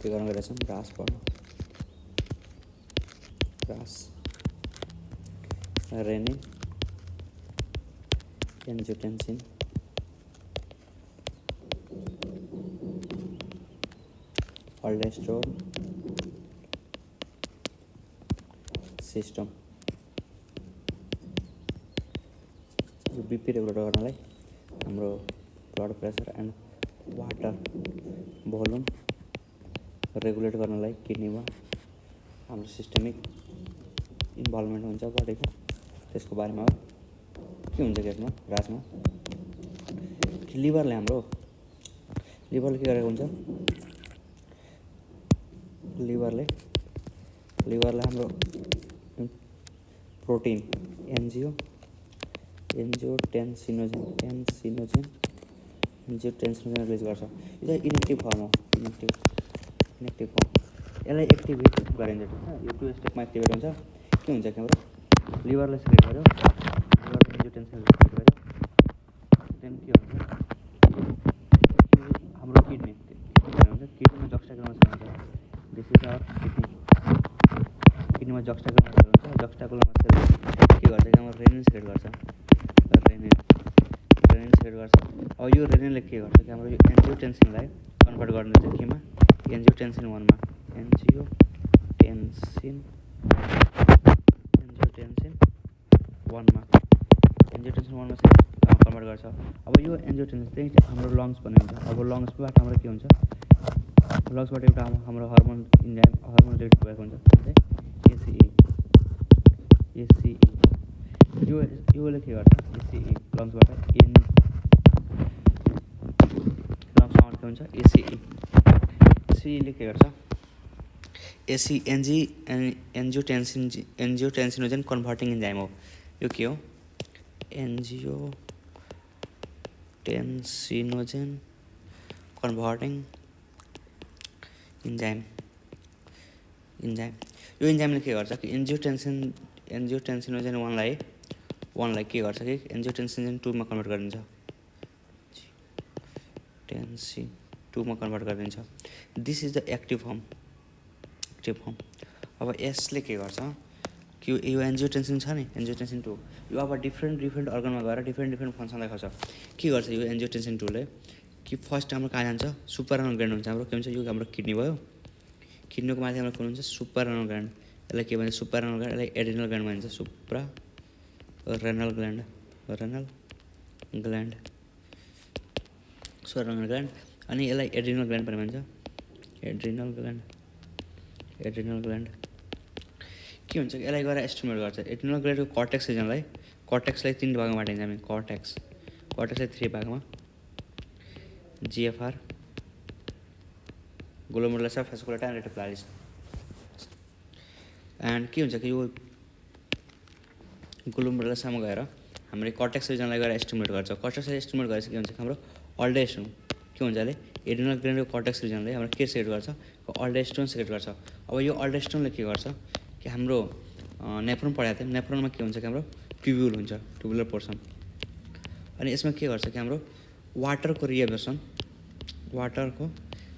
के गर्नु गइरहेको छौँ, ह्रास पढ्नु, ह्रास रेनिन, एन्जियोटेन्सिन, अल्डोस्टेरोन सिस्टम। यो बीपी रेगुलेट गर्नलाई हाम्रो blood pressure and water volume regulate गर्नलाई किडनीमा हाम्रो सिस्टमिक इन्भल्भमेन्ट हुन्छ बडीको, त्यसको बारेमा के हुन्छ कि यसमा ह्रासमा लिभरले के गरेको हुन्छ, लिभरले हाम्रो प्रोटिन एन्जियोटेन्सिनोजेन रिलिज गर्छ। यो चाहिँ इनेक्टिभ फर्म हो, इनेक्टिभ फर्म। यसलाई एक्टिभेट गरिन्छ, यो 2 स्टेपमा एक्टिभेट हुन्छ। के हुन्छ कि हाम्रो लिभरले सेक्रेट गर्यो, लिभरले एन्जियोटेन्सिन सेक्रेट गर्यो, देन के हुन्छ हाम्रो किडनीमा जक्स्टाग्राम हुन्छ। दिस इज आवर किडनीमा जक्स्टाग्राम हुन्छ। जक्स्टाग्राम के गर्छ कि हाम्रो रेनिन सेक्रेट गर्छ, रेनिन सेक्रेट गर्छ। अब यो रेनिनले के गर्छ कि हाम्रो यो एन्जियोटेन्सिनलाई कन्भर्ट गरिदिन्छ केमा, एन्जियोटेन्सिन 1 मा, एन्जियोटेन्सिन 1 मा कन्भर्ट गर्छ। अब यो एन्जियोटेन्सिन चाहिँ हाम्रो लङ्स बनाउँछ। अब लङ्सबाट हाम्रो के हुन्छ, लङ्सबाट एउटा हाम्रो हर्मोन इन्जाइम रिलिज भएको हुन्छ, एसिई। योले के गर्छ, एसिई लङ्सबाट लङ्समा के हुन्छ, एसिईले के गर्छ, एन्जियोटेन्सिनोजेन कन्भर्टिङ इन्जाइम हो। यो के हो, एन्जियोटेन्सिनोजेन कन्भर्टिङ इन्जाइम। यो इन्जाइमले के गर्छ कि एन्जियोटेन्सिनोजेन 1 लाई के गर्छ कि एन्जियोटेन्सिनोजेन 2 मा कन्भर्ट गरिदिन्छ, टेन्सिन 2 मा कन्भर्ट गरिदिन्छ। This is the active form. अब यसले के गर्छ कि यो एन्जियोटेन्सिन छ नि, एन्जियोटेन्सिन 2, यो अब डिफ्रेन्ट अर्गनमा गएर डिफ्रेन्ट फङ्सन देखाउँछ। के गर्छ यो एन्जियोटेन्सिन 2 ले कि फर्स्ट हाम्रो कहाँ जान्छ, सुपररेनल ग्ल्यान्ड हुन्छ हाम्रो। के हुन्छ, यो हाम्रो किडनी भयो, किडनीको माथि हाम्रो कुन हुन्छ, सुपररेनल ग्ल्यान्ड। यसलाई के भन्छ, सुपररेनल ग्ल्यान्ड। यसलाई एड्रिनल ग्ल्यान्ड भन्छ, सुपरारेनल ग्ल्यान्ड, सुपररेनल ग्ल्यान्ड। अनि यसलाई एड्रिनल ग्ल्यान्ड पनि भन्छ, एड्रिनल ग्ल्यान्ड। के हुन्छ कि यसलाई गएर एस्टिमुलेट गर्छ। एड्रिनल ग्ल्यान्डको कर्टेक्सलाई 3 भागमा बाँडिन्छ हामी, कर्टेक्सलाई 3 भागमा, GFR, glomerulus fasciculata and reticularis. And के हुन्छ कि यो ग्लोमेरुलसमा गएर हामीले कर्टेक्स रिजनलाई गएर एस्टिमुलेट गर्छ। कर्टेक्सलाई एस्टिमुलेट गरेपछि के हुन्छ कि हाम्रो अल्डोस्टेरोन के हुन्छ, अहिले एड्रिनल ग्ल्यान्डको कर्टेक्स रिजनले हाम्रो के सेक्रेट गर्छ, अल्डोस्टेरोन सेक्रेट गर्छ। अब यो अल्डोस्टेरोनले के गर्छ कि हाम्रो नेफ्रोन पढाएको थियो, नेफ्रोनमा के हुन्छ कि हाम्रो ट्युब्युल हुन्छ, ट्युबुलर पोर्सन। अनि यसमा के गर्छ कि हाम्रो वाटरको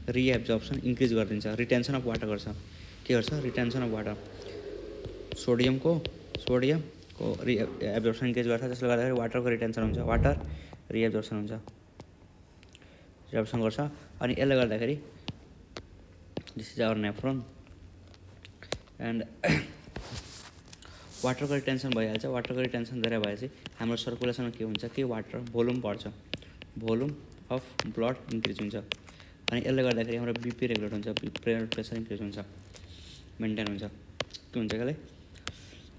रिएब्जर्प्सन इन्क्रिज गरिदिन्छ, रिटेन्सन अफ वाटर गर्छ। के गर्छ, रिटेन्सन अफ वाटर, सोडियमको रिएब्जर्प्सन इन्क्रिज गर्छ, जसले गर्दाखेरि वाटरको रिटेन्सन हुन्छ, वाटर रिएब्जर्प्सन हुन्छ, रिएब्जर्प्सन गर्छ। अनि यसले गर्दाखेरि this is our nephron and वाटरको रिटेन्सन भइहाल्छ। वाटरको रिटेन्सन धेरै भएपछि हाम्रो सर्कुलेसनमा के हुन्छ कि वाटर भोल्युम बढ्छ, भोल्युम अफ ब्लड इन्क्रिज हुन्छ। अनि यसले गर्दाखेरि हाम्रो बीपी रेगुलेट हुन्छ, ब्लड प्रेसर इन्क्रिज हुन्छ, मेन्टेन हुन्छ। के हुन्छ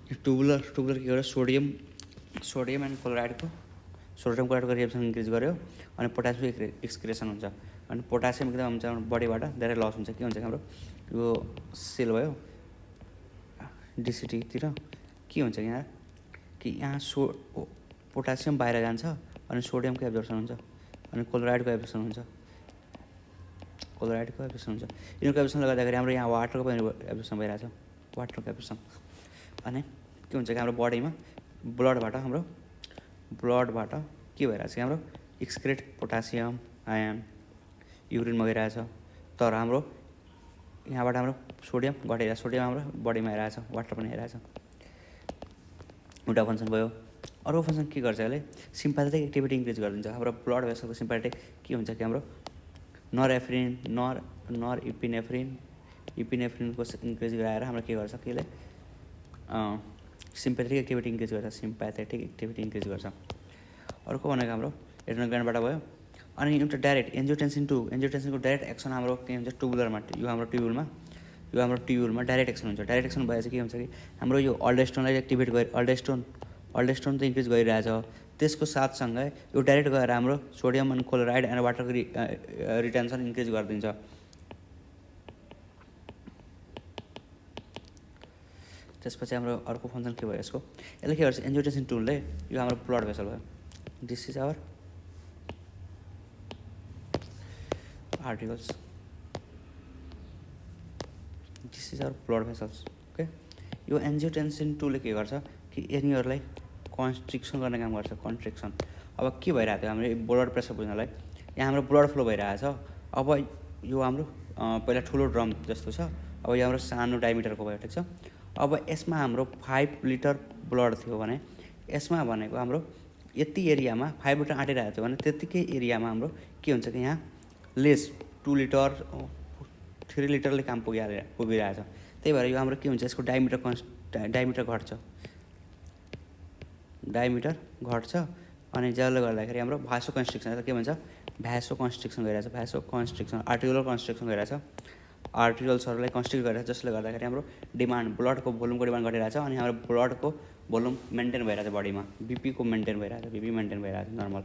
कि ट्युबुलर के गर्यो, सोडियम एन्ड क्लोराइडको रिएक्सन इन्क्रिज गर्यो। अनि पोटासियमको एक्सक्रेसन हुन्छ। अनि पोटासियम एकदम हुन्छ बडीबाट धेरै लस हुन्छ। के हुन्छ कि हाम्रो यो सेल भयो डिसिटीतिर के हुन्छ कि यहाँ पोटासियम बाहिर जान्छ, अनि सोडियमको एब्जर्प्सन हुन्छ, अनि क्लोराइडको एब्जर्प्सन हुन्छ, यिनीहरूको एब्जर्प्सनले गर्दाखेरि हाम्रो यहाँ वाटरको पनि एब्जर्प्सन भइरहेछ, वाटरको एब्जर्प्सन। अनि के हुन्छ कि हाम्रो बडीमा ब्लडबाट के भइरहेछ कि हाम्रो एक्सक्रेट पोटासियम आयन युरिनमा गइरहेछ, तर हाम्रो यहाँबाट हाम्रो सोडियम घटेर सोडियम हाम्रो बडीमा हेरिरहेछ, वाटर पनि हेरिरहेछ। एउटा फङ्सन भयो। अर्को फङ्सन के गर्छ यसले सिम्प्याथेटिक एक्टिभिटी इन्क्रिज गरिदिन्छ। हाम्रो ब्लड भेसलको सिम्प्याथेटिक के हुन्छ कि हाम्रो नर इपिनेफ्रिनको इन्क्रिज गराएर हाम्रो के गर्छ कि यसले सिम्प्याथेटिक एक्टिभिटी इन्क्रिज गर्छ, सिम्प्याथेटिक एक्टिभिटी इन्क्रिज गर्छ। अर्को भनेको हाम्रो एड्रेनल ग्ल्यान्डबाट भयो। अनि एउटा डाइरेक्ट एन्जियोटेन्सिनको डाइरेक्ट एक्सन हाम्रो के हुन्छ ट्युबुलरमा, यो हाम्रो ट्युबुलमा डाइरेक्ट एक्सन हुन्छ। डाइरेक्ट एक्सन भएपछि के हुन्छ कि हाम्रो यो अल्डोस्टेरोनलाई एक्टिभेट अल्डोस्टेरोन त इन्क्रिज गरिरहेछ, त्यसको साथसँगै यो डाइरेक्ट गएर हाम्रो सोडियम अनि क्लोराइड एन्ड वाटरको रिटेन्सन इन्क्रिज गरिदिन्छ। त्यसपछि हाम्रो अर्को फङ्सन के भयो यसको, यसले के गर्छ एन्जियोटेन्सिन टुलले यो हाम्रो ब्लड भेसल भयो, this is our articles, this is our blood vessels. Okay, यो एन्जियोटेन्सिन टुलले के गर्छ कि यिनीहरूलाई कन्स्ट्रिक्सन गर्ने काम गर्छ। कन्स्ट्रिक्सन अब के भइरहेको थियो हाम्रो ब्लड प्रेसर बुझ्नलाई, यहाँ हाम्रो ब्लड फ्लो भइरहेछ। अब यो हाम्रो पहिला ठुलो ड्रम जस्तो छ, अब यो हाम्रो सानो डायमिटरको भयो, ठिक छ। अब यसमा हाम्रो 5 लिटर ब्लड थियो भने यसमा भनेको हाम्रो यति एरियामा 5 लिटर आँटिरहेको थियो भने त्यतिकै एरियामा हाम्रो के हुन्छ कि यहाँ लेस 2 लिटर 3 लिटरले काम पुगिरहेछ। त्यही भएर यो हाम्रो के हुन्छ यसको डायमिटर घट्छ अनि जसले गर्दाखेरि हाम्रो भासो कन्स्ट्रिक्सन के भन्छ भ्यासो कन्स्ट्रिक्सन भइरहेछ, आर्टिकुलर कन्स्ट्रिक्सन भइरहेछ। आर्टिकल्सहरूलाई कन्स्ट्रिक्ट गरेर जसले गर्दाखेरि हाम्रो डिमान्ड ब्लडको भोल्युमको डिमान्ड घटिरहेछ अनि हाम्रो ब्लडको भोल्युम मेन्टेन भइरहेछ बडीमा, बिपी मेन्टेन भइरहेछ नर्मल।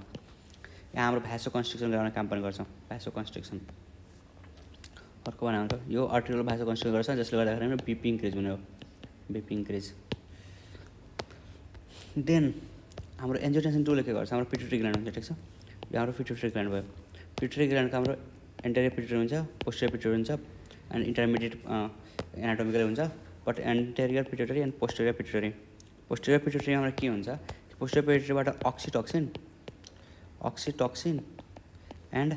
यहाँ हाम्रो भ्यासो कन्स्ट्रिक्सन गराउने काम पनि गर्छ, भ्यासो कन्स्ट्रिक्सन। अर्को भनेको यो आर्टिकुलर भ्यासो कन्स्ट्रिक्सन गर्छ जसले गर्दाखेरि हाम्रो बिपी इन्क्रिज हुने हो, बिपी इन्क्रिज। देन हाम्रो एन्जियोटेन्सिन टुलले के गर्छ हाम्रो पिट्युटरी ग्ल्यान्ड हुन्छ, ठिक छ। यो हाम्रो पिट्युटरी ग्ल्यान्ड भयो। पिट्युटरी ग्ल्यान्डको हाम्रो एन्टेरियर पिट्युटरी हुन्छ, पोस्टेरियर पिट्युटरी हुन्छ एन्ड इन्टरमिडिएट एनाटोमिकली हुन्छ, but interior pituitary and posterior pituitary हाम्रो के हुन्छ, पोस्टेरियर पिट्युटरीबाट अक्सिटोक्सिन एन्ड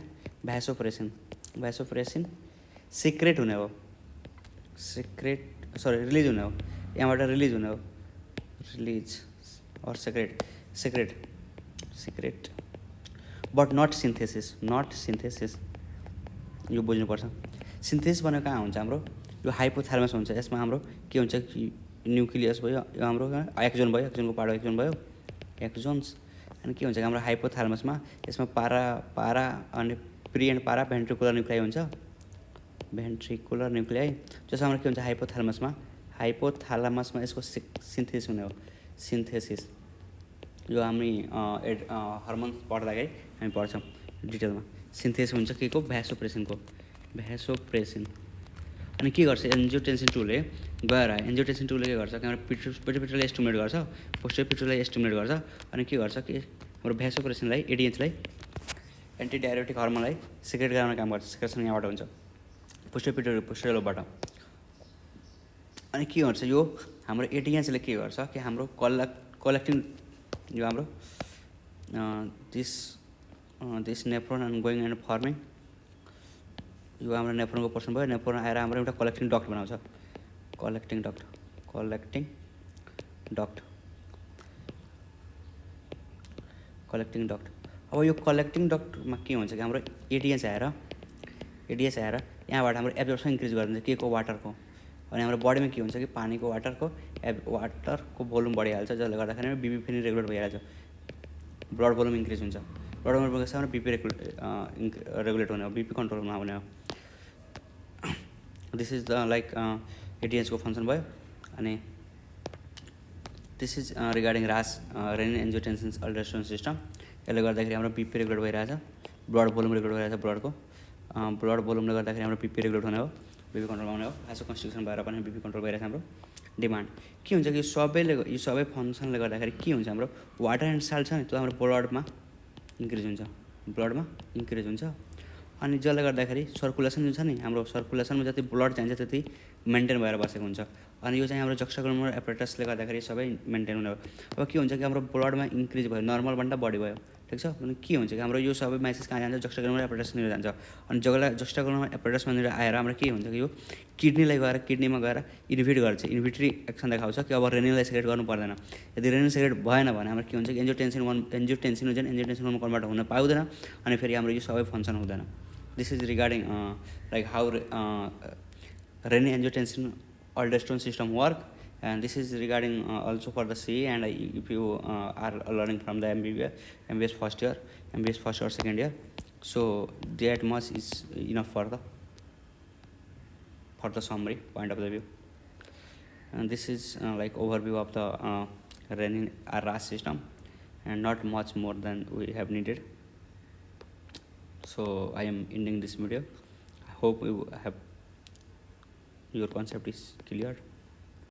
भ्यासोप्रेसिन सिक्रेट हुने हो, रिलिज हुने हो, यहाँबाट रिलिज हुने हो, सिक्रेट बट नट सिन्थेसिस। यो बुझ्नुपर्छ। सिन्थेसिस भनेको कहाँ हुन्छ हाम्रो यो हाइपोथालमस हुन्छ। यसमा हाम्रो के हुन्छ कि न्युक्लियस भयो, यो हाम्रो एक्जोन भयो, एक्जोनको पार्ट एक्जोन भयो, एक्जोन्स। अनि के हुन्छ कि हाम्रो हाइपोथालमसमा यसमा पारा अनि प्री एन्ड पारा भेन्ट्रिकुलर न्युक्लियाई हुन्छ, भेन्ट्रिकुलर न्युक्लियाई। जसमा हाम्रो के हुन्छ हाइपोथालमसमा यसको सिन्थेसिस हुने हो, सिन्थेसिस। यो हामी हर्मोन पढ्दाखेरि हामी पढ्छौँ डिटेलमा। सिन्थेसिस हुन्छ के को भ्यासोप्रेसिनको, अनि के गर्छ एन्जियोटेन्सिन टुलले गएर के गर्छ कि हाम्रो पिट्युटरीलाई स्टिमुलेट गर्छ, पोस्टेरियर पिट्युटरीलाई स्टिमुलेट गर्छ अनि के गर्छ कि हाम्रो भ्यासोप्रेसिनलाई एडिएचलाई एन्टी डायरेटिक हर्मोनलाई सिक्रेट गराउने काम गर्छ। सिक्रेसन यहाँबाट हुन्छ पोस्टेरियर लोबबाट। अनि के गर्छ यो हाम्रो एडिएचले के गर्छ कि हाम्रो कलेक्टिङ यो हाम्रो this nephron and going and farming, यो हाम्रो नेफ्रोनको पोर्सन भयो। नेफ्रोन आएर हाम्रो एउटा कलेक्टिङ डक्ट बनाउँछ, कलेक्टिङ डक्ट। अब यो कलेक्टिङ डक्टमा के हुन्छ कि हाम्रो एडिएच आएर यहाँबाट हाम्रो एब्जर्प्सन इन्क्रिज गरिदिन्छ के को वाटरको। अनि हाम्रो बडीमा के हुन्छ कि पानीको वाटरको भोल्युम बढिहाल्छ जसले गर्दाखेरि हाम्रो बिपी पनि रेगुलर भइहाल्छ, ब्लड भोल्युम इन्क्रिज हुन्छ। ब्लड भोल्युम बढेपछि हाम्रो बिपी रेगुलेट हुने हो, बिपी कन्ट्रोलमा आउने हो। दिस इज द लाइक एडिएचको फङ्सन भयो। अनि this is regarding renin angiotensin ultrasound system. यसले गर्दाखेरि हाम्रो बिपी रेगुलेट भइरहेछ, ब्लड भोल्युम रेगुलेट भइरहेछ। ब्लड भोल्युमले गर्दाखेरि हाम्रो बिपी रेगुलेट हुने हो, बिपी कन्ट्रोलमा आउने हो। भासो कन्स्ट्रिक्सन भएर पनि बिपी कन्ट्रोल भइरहेछ। हाम्रो डिमान्ड के हुन्छ कि यो सबै फङ्सनले गर्दाखेरि के हुन्छ हाम्रो वाटर एन्ड साल्ट छ नि त्यो हाम्रो ब्लडमा इन्क्रिज हुन्छ। अनि जसले गर्दाखेरि सर्कुलेसन जुन छ नि हाम्रो सर्कुलेसनमा जति ब्लड चाहिन्छ त्यति मेन्टेन भएर बसेको हुन्छ। अनि यो चाहिँ हाम्रो जक्स्टाग्लुमेरुलर एपरेटसले गर्दाखेरि सबै मेन्टेन हुने हो। अब के हुन्छ कि हाम्रो ब्लडमा इन्क्रिज भयो, नर्मलभन्दा बढी भयो, ठिक ठिक छ। अनि के हुन्छ कि हाम्रो यो सबै मेसेज कहाँ जान्छ, जस्टाग्राम र एपेटाइटिसनिर जान्छ। अनि जस्टाग्राम र एपेटाइटिसनिर आएर हाम्रो के हुन्छ कि यो किडनीलाई गएर किडनीमा गएर इन्हिबिट गर्छ, इन्हिबिटरी एक्सन देखाउँछ कि अब रेनिनलाई सेक्रेट गर्नु पर्दैन। यदि रेनिन सेक्रेट भएन भने हाम्रो के हुन्छ कि एन्जियोटेन्सिन 1 हुन्छ नि, एन्जियोटेन्सिन 1 कन्भर्ट हुन पाउँदैन अनि फेरि हाम्रो यो सबै फङ्सन हुँदैन। This is regarding like how renin angiotensin aldosterone system work, and this is regarding also for the CE. And if you are learning from the MBBS first year, MBBS first or second year, so that much is enough for the summary point of the view. And this is like overview of the renin RAS system, and not much more than we have needed. So I am ending this video. I hope you have your concept is clear.